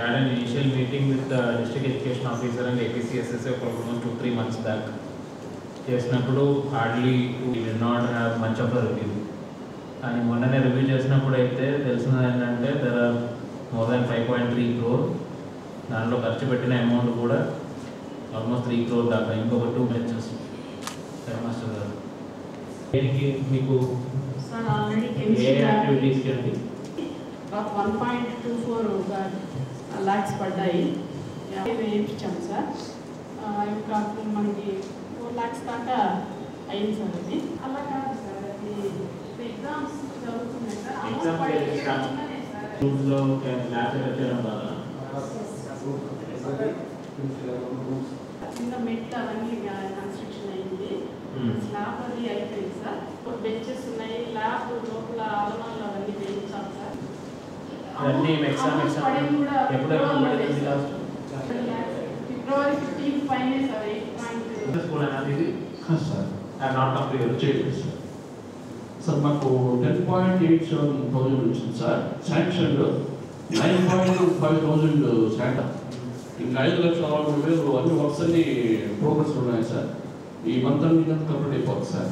had an initial meeting with the district education officer and APCSSA for almost 2-3 months back. చేసినప్పుడు hardly we did not have much of a review. కానీ మొన్ననే review చేసినప్పుడు అయితే తెలిసినది ఏంటంటే there are more than 5.3 crore. దాంట్లో ఖర్చు పెట్టిన అమౌంట్ కూడా ఆల్మోస్ట్ 3 crore దాకా. ఇంకొక 2 బెంచెస్ హెడ్ మాస్టర్ గారు దీనికి మీకు ఏ యాక్టివిటీస్కి అండి 1.24 lakhs పడ్డాయి. వేయించాము సార్. ఇంకా మనకి 4 lakhs దాకా అయింది సార్. అది అలా కాదు సార్, అది ఎగ్జామ్స్ జరుగుతున్నాయి సార్. కింద మెట్లు అవన్నీ కన్స్ట్రక్షన్ అయింది. స్లాబ్ అది అయిపోయింది సార్. బెంచెస్ ఉన్నాయి, ల్యాబ్ లోపల ఆలమాలు అవన్నీ వేయించాం సార్. ఫిబ్రవరి 15 పైనే సార్. 8.2 సార్ మాకు 10.87,000 వచ్చింది సార్. శాంక్షన్లో 9.5,000 శాంక్షన్. ఇంకా 5,60,000 అన్ని వర్క్స్ అన్ని ప్రోగ్రెస్ ఉన్నాయి సార్. ఈ మంత్ కంప్లీట్ అయిపోతుంది సార్.